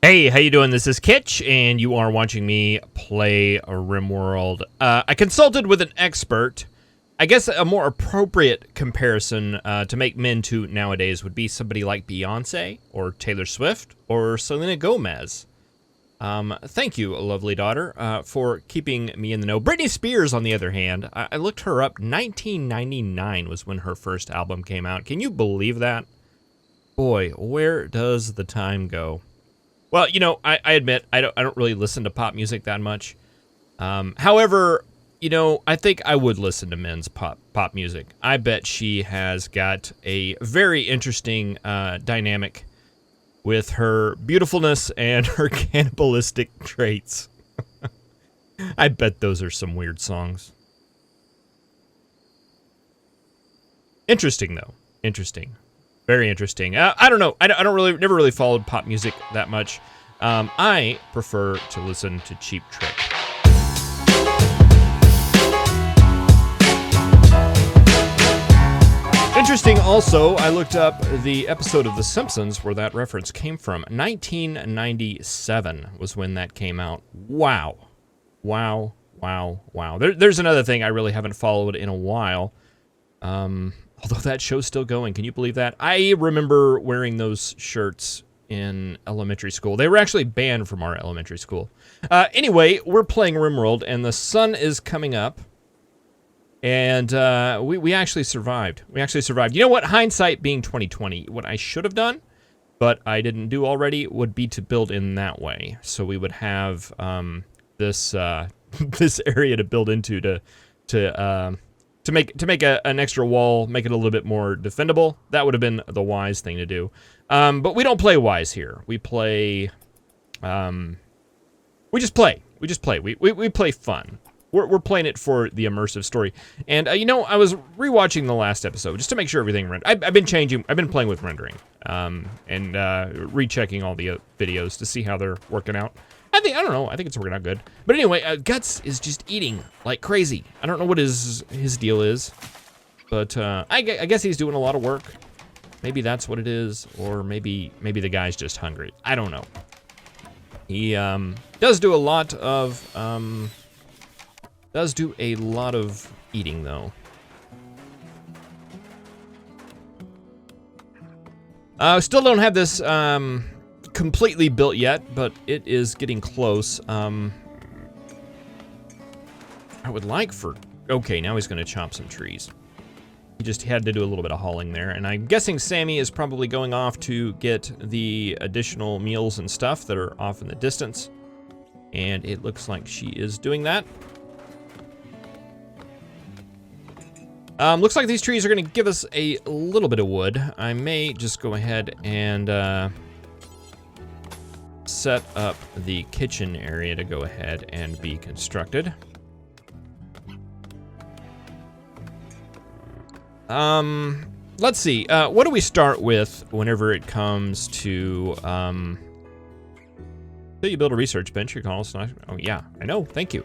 Hey, how you doing? This is Kitch, and you are watching me play Rimworld. I consulted with an expert. I guess a more appropriate comparison to make men to nowadays would be somebody like Beyonce, or Taylor Swift, or Selena Gomez. Thank you, lovely daughter, for keeping me in the know. Britney Spears, on the other hand, I looked her up. 1999 was when her first album came out. Can you believe that? Boy, where does the time go? Well, you know, I admit I don't really listen to pop music that much. However, you know, I think I would listen to men's pop music. I bet she has got a very interesting dynamic with her beautifulness and her cannibalistic traits. I bet those are some weird songs. Interesting though. Interesting. Very interesting. I don't know. Never really followed pop music that much. I prefer to listen to Cheap Trick. Interesting also, I looked up the episode of The Simpsons where that reference came from. 1997 was when that came out. Wow. Wow. Wow. Wow. There's another thing I really haven't followed in a while. Although that show's still going. Can you believe that? I remember wearing those shirts in elementary school. They were actually banned from our elementary school. Anyway, we're playing Rimworld, and the sun is coming up. And we actually survived. We actually survived. You know what? Hindsight being 2020, what I should have done, but I didn't do already, would be to build in that way. So we would have this this area to build into to make an extra wall, make it a little bit more defendable. That would have been the wise thing to do. But we don't play wise here. We play, we just play. We just play. We play fun. We're playing it for the immersive story. And you know, I was rewatching the last episode just to make sure everything rendered. I've been playing with rendering, and rechecking all the videos to see how they're working out. I don't know. I think it's working out good. But anyway, Guts is just eating like crazy. I don't know what his deal is, but I guess he's doing a lot of work. Maybe that's what it is, or maybe the guy's just hungry. I don't know. He does do a lot of eating though. Still don't have this completely built yet, but it is getting close. I would like okay, now he's gonna chop some trees. He just had to do a little bit of hauling there, and I'm guessing Sammy is probably going off to get the additional meals and stuff that are off in the distance, and it looks like she is doing that. Looks like these trees are gonna give us a little bit of wood. I may just go ahead and set up the kitchen area to go ahead and be constructed. Let's see. What do we start with whenever it comes to so you build a research bench? You call us. Oh yeah, I know. Thank you.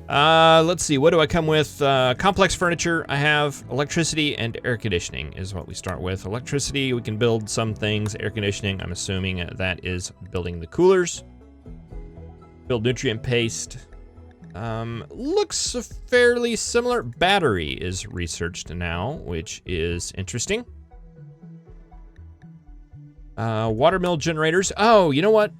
Let's see. What do I come with? Complex furniture. I have electricity and air conditioning is what we start with. Electricity, we can build some things. Air conditioning, I'm assuming that is building the coolers. Build nutrient paste. Looks fairly similar. Battery is researched now, which is interesting. Watermill generators. Oh, you know what?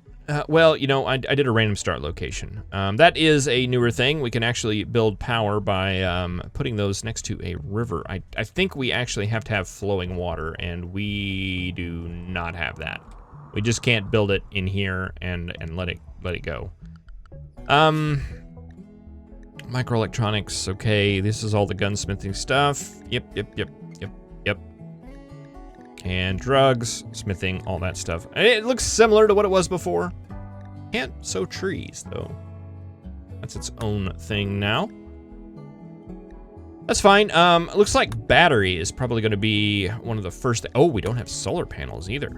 Well, you know, I did a random start location. That is a newer thing. We can actually build power by putting those next to a river. I think we actually have to have flowing water, and we do not have that. We just can't build it in here and let it go. Microelectronics, okay, this is all the gunsmithing stuff. Yep. And drugs, smithing, all that stuff. It looks similar to what it was before. Can't sow trees, though. That's its own thing now. That's fine. It looks like battery is probably going to be one of the first. Oh, we don't have solar panels either.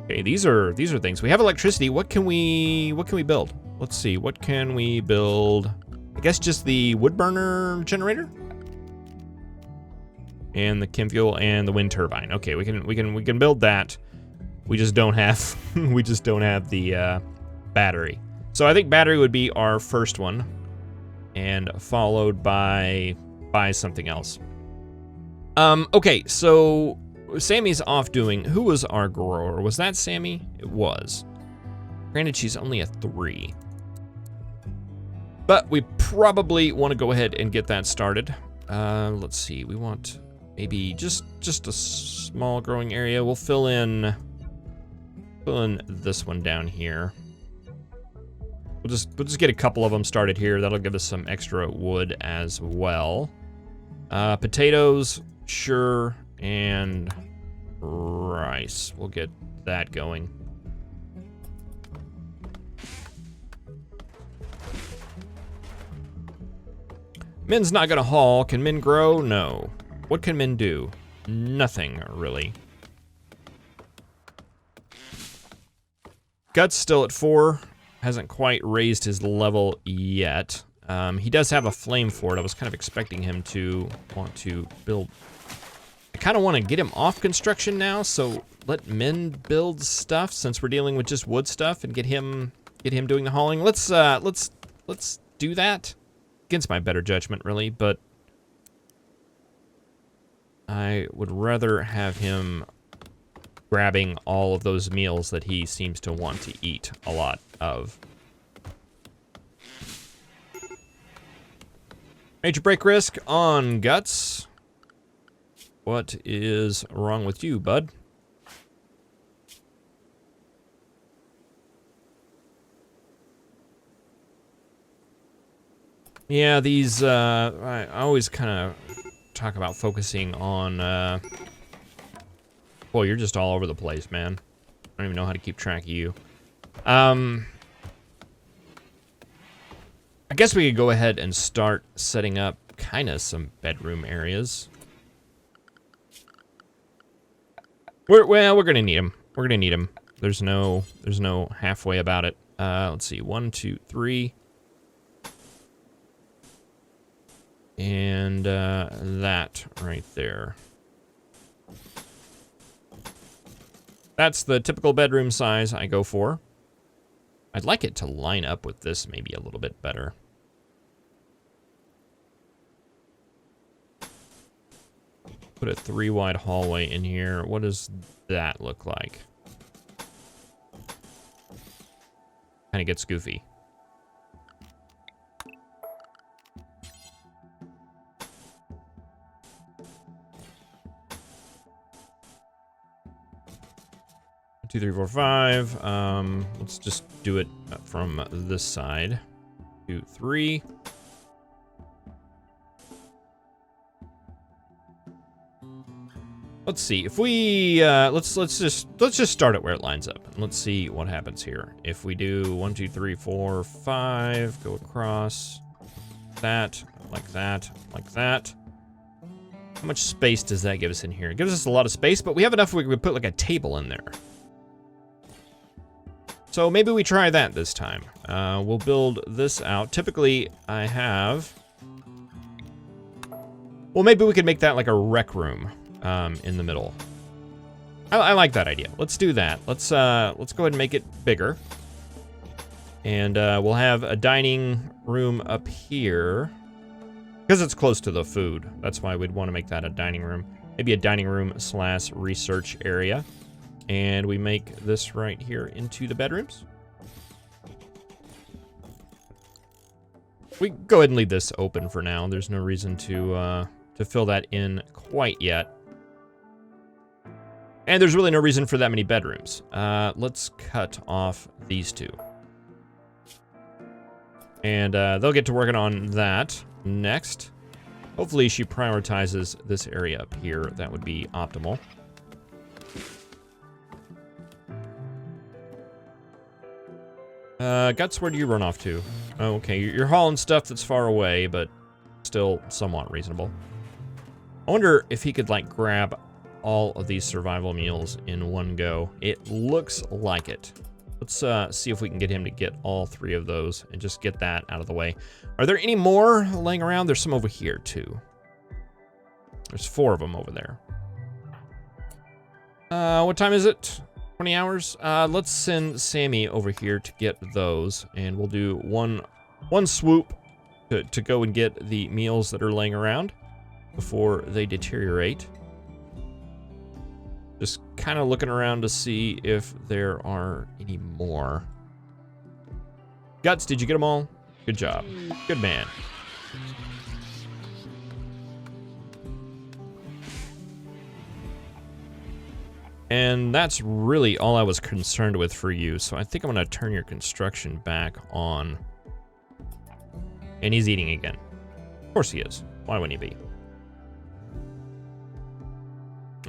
Okay, these are things. We have electricity. What can we build? Let's see. What can we build? I guess just the wood burner generator and the chem fuel and the wind turbine. Okay, we can build that. We just don't have we just don't have the battery. So I think battery would be our first one, and followed by something else. Okay, so Sammy's off doing. Who was our grower? Was that Sammy? It was. Granted, she's only a 3. But we probably want to go ahead and get that started. Let's see. We want maybe just a small growing area. We'll fill in this one down here. We'll just get a couple of them started here. That'll give us some extra wood as well. Potatoes, sure, and rice. We'll get that going. Min's not gonna haul. Can Min grow? No. What can Min do? Nothing, really. Guts still at 4. Hasn't quite raised his level yet. He does have a flame for it. I was kind of expecting him to want to build. I kind of want to get him off construction now, so let Min build stuff since we're dealing with just wood stuff, and get him doing the hauling. Let's do that. Against my better judgment, really, but I would rather have him grabbing all of those meals that he seems to want to eat a lot of. Major break risk on Guts. What is wrong with you, bud? Yeah, these, I always kind of talk about focusing on, boy, you're just all over the place, man. I don't even know how to keep track of you. I guess we could go ahead and start setting up kind of some bedroom areas. We're gonna need them. We're gonna need them. There's no halfway about it. Let's see, 1, 2, 3. And that right there. That's the typical bedroom size I go for. I'd like it to line up with this maybe a little bit better. Put a 3-wide hallway in here. What does that look like? Kind of gets goofy. 2, 3, 4, 5. Let's just do it from this side. 2, 3. Let's see if we let's just start it where it lines up. And let's see what happens here. If we do 1, 2, 3, 4, 5, go across that, like that, like that. How much space does that give us in here? It gives us a lot of space, but we have enough where we could put like a table in there. So maybe we try that this time. We'll build this out. Typically, I have... Well, maybe we could make that like a rec room in the middle. I like that idea. Let's do that. Let's go ahead and make it bigger. And we'll have a dining room up here. Because it's close to the food. That's why we'd want to make that a dining room. Maybe a dining room / research area. And we make this right here into the bedrooms. We go ahead and leave this open for now. There's no reason to fill that in quite yet. And there's really no reason for that many bedrooms. Let's cut off these two. And they'll get to working on that next. Hopefully she prioritizes this area up here. That would be optimal. Guts, where do you run off to? Oh, okay, you're hauling stuff that's far away, but still somewhat reasonable. I wonder if he could, like, grab all of these survival meals in one go. It looks like it. Let's see if we can get him to get all 3 of those and just get that out of the way. Are there any more laying around? There's some over here, too. There's 4 of them over there. What time is it? 20 hours? Let's send Sammy over here to get those, and we'll do one swoop to go and get the meals that are laying around before they deteriorate. Just kind of looking around to see if there are any more. Guts, did you get them all? Good job. Good man. And that's really all I was concerned with for you, so I think I'm going to turn your construction back on. And he's eating again. Of course he is. Why wouldn't he be?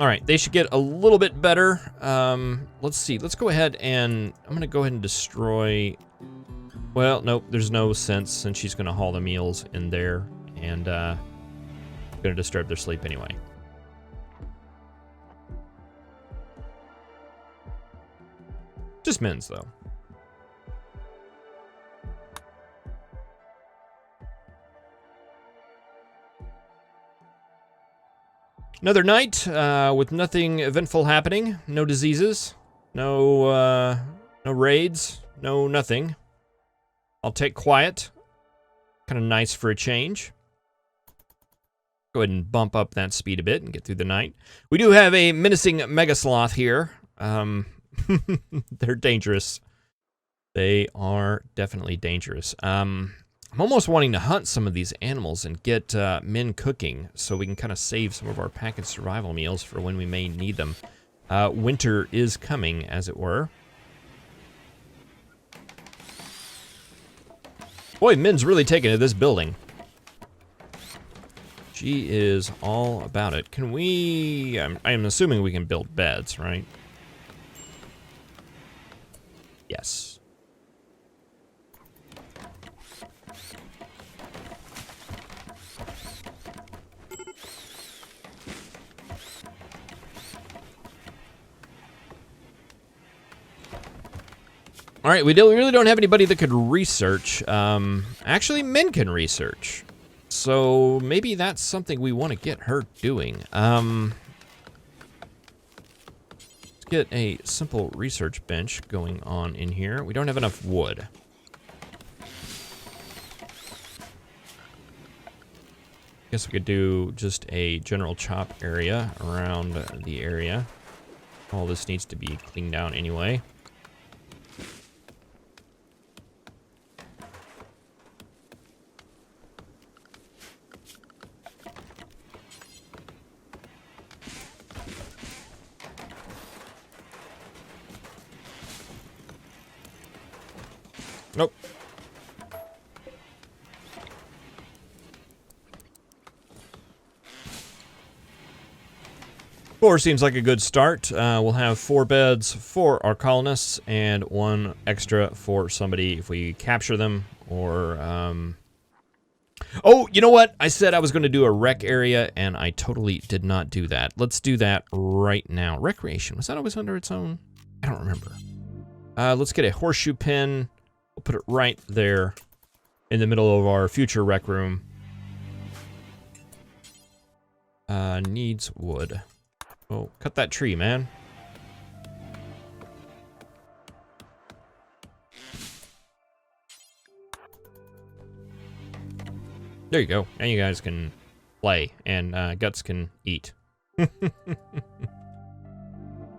All right, they should get a little bit better. Let's see. Let's go ahead and I'm going to go ahead and destroy. Well, nope, there's no sense since she's going to haul the meals in there and going to disturb their sleep anyway. Just men's, though. Another night with nothing eventful happening. No diseases. No raids. No nothing. I'll take quiet. Kind of nice for a change. Go ahead and bump up that speed a bit and get through the night. We do have a menacing mega sloth here. They're dangerous. They are definitely dangerous. I'm almost wanting to hunt some of these animals and get men cooking so we can kind of save some of our packaged survival meals for when we may need them. Winter is coming, as it were. Boy, Min's really taking to this building. She is all about it. Can we... I'm assuming we can build beds, right? Yes. All right, we really don't have anybody that could research. Actually, Min can research. So maybe that's something we want to get her doing. Let's get a simple research bench going on in here. We don't have enough wood. Guess we could do just a general chop area around the area. All this needs to be cleaned down anyway. Nope. Four seems like a good start. We'll have 4 beds for our colonists and 1 extra for somebody if we capture them or... Oh, you know what? I said I was going to do a rec area and I totally did not do that. Let's do that right now. Recreation, was that always under its own? I don't remember. Let's get a horseshoe pin. We'll put it right there in the middle of our future rec room. Needs wood. Oh, cut that tree, man. There you go. Now you guys can play, and Guts can eat.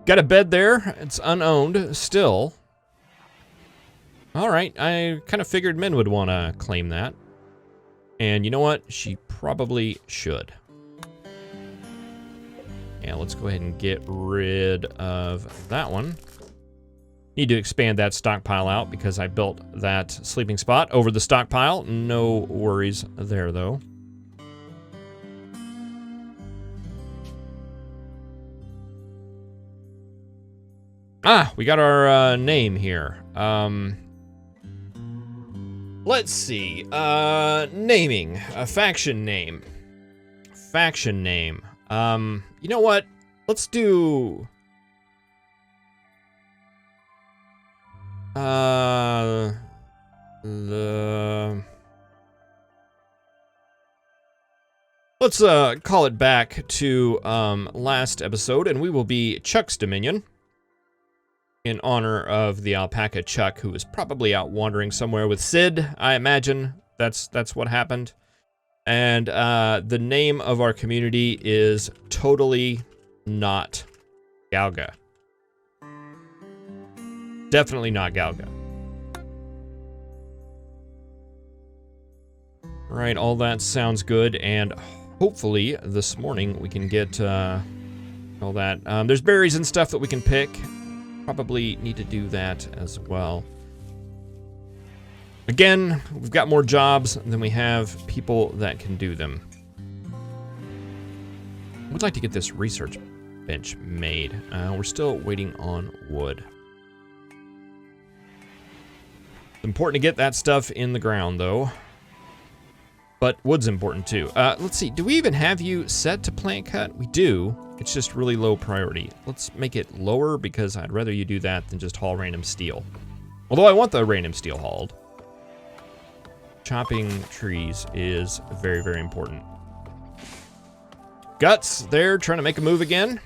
Got a bed there. It's unowned still. All right, I kind of figured Min would want to claim that. And you know what? She probably should. Yeah, let's go ahead and get rid of that one. Need to expand that stockpile out because I built that sleeping spot over the stockpile. No worries there, though. Ah, we got our name here. Let's see. Naming. A faction name. Faction name. You know what? Let's do... Let's call it back to last episode, and we will be Chuck's Dominion. in honor of the alpaca Chuck, who is probably out wandering somewhere with Sid, I imagine. That's what happened. And the name of our community is totally not Galga. Definitely not Galga. Right, all that sounds good, and hopefully this morning we can get all that. There's berries and stuff that we can pick. Probably need to do that as well. Again, we've got more jobs than we have people that can do them. I would like to get this research bench made. We're still waiting on wood. It's important to get that stuff in the ground, though. But wood's important, too. Let's see. Do we even have you set to plant cut? We do. It's just really low priority. Let's make it lower because I'd rather you do that than just haul random steel. Although I want the random steel hauled. Chopping trees is very, very important. Guts, they're trying to make a move again.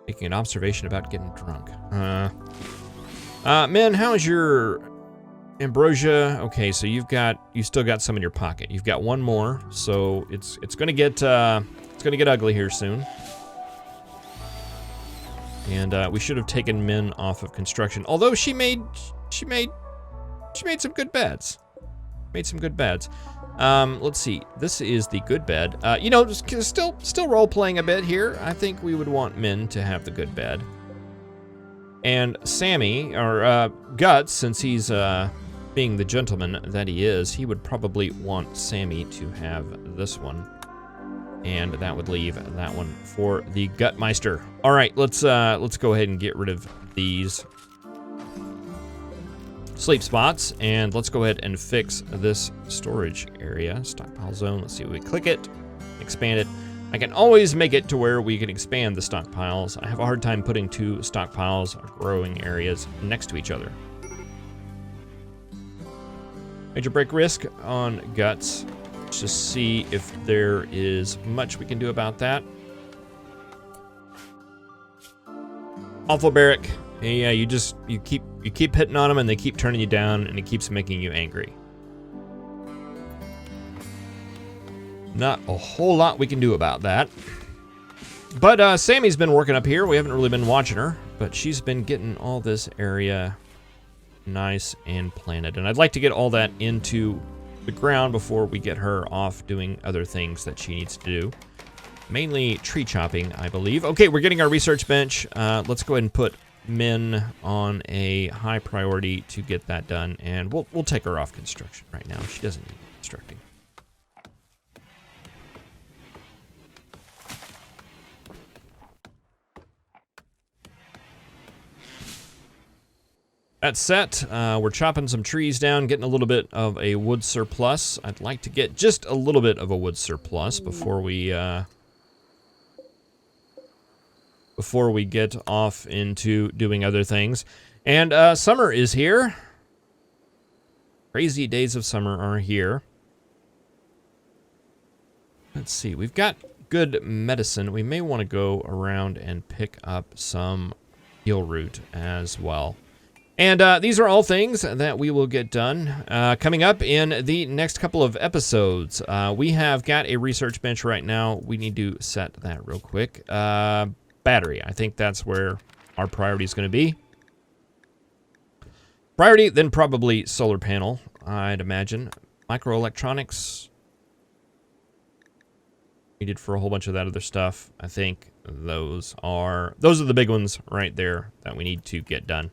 Making an observation about getting drunk. Men, how's your ambrosia? Okay, so you still got some in your pocket. You've got one more, so it's gonna get ugly here soon. And we should have taken Min off of construction. Although she made some good beds. Made some good beds. Let's see. This is the good bed. You know, still role playing a bit here. I think we would want Min to have the good bed. And Sammy, or Guts, since he's being the gentleman that he is, he would probably want Sammy to have this one. And that would leave that one for the Gutmeister. All right, let's go ahead and get rid of these sleep spots, and let's go ahead and fix this storage area. Stockpile zone. Let's see. We click it, expand it. I can always make it to where we can expand the stockpiles. I have a hard time putting two stockpiles or growing areas next to each other. Major break risk on Guts. Let's just see if there is much we can do about that. Awful barrack. Yeah, you keep hitting on them and they keep turning you down and it keeps making you angry. Not a whole lot we can do about that. But Sammy's been working up here. We haven't really been watching her, but she's been getting all this area nice and planted. And I'd like to get all that into the ground before we get her off doing other things that she needs to do. Mainly tree chopping, I believe. Okay, we're getting our research bench. Let's go ahead and put Min on a high priority to get that done, and we'll take her off construction right now. She doesn't need constructing. That's set. We're chopping some trees down, getting a little bit of a wood surplus. I'd like to get just a little bit of a wood surplus before we get off into doing other things. And summer is here. Crazy days of summer are here. Let's see. We've got good medicine. We may want to go around and pick up some heal root as well. And these are all things that we will get done coming up in the next couple of episodes. We have got a research bench right now. We need to set that real quick. Battery. I think that's where our priority is going to be. Priority, then probably solar panel, I'd imagine. Microelectronics. Needed for a whole bunch of that other stuff. I think those are the big ones right there that we need to get done.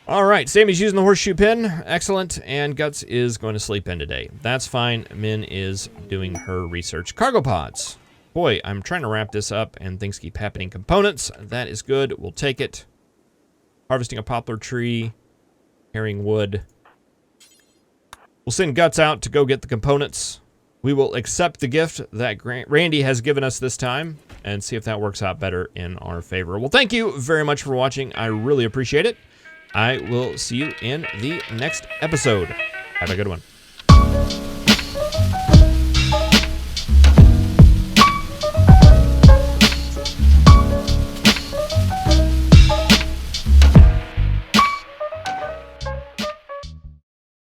All right, Sammy's using the horseshoe pin. Excellent. And Guts is going to sleep in today. That's fine. Min is doing her research. Cargo pods. Boy, I'm trying to wrap this up and things keep happening. Components. That is good. We'll take it. Harvesting a poplar tree. Carrying wood. We'll send Guts out to go get the components. We will accept the gift that Randy has given us this time and see if that works out better in our favor. Well, thank you very much for watching. I really appreciate it. I will see you in the next episode. Have a good one.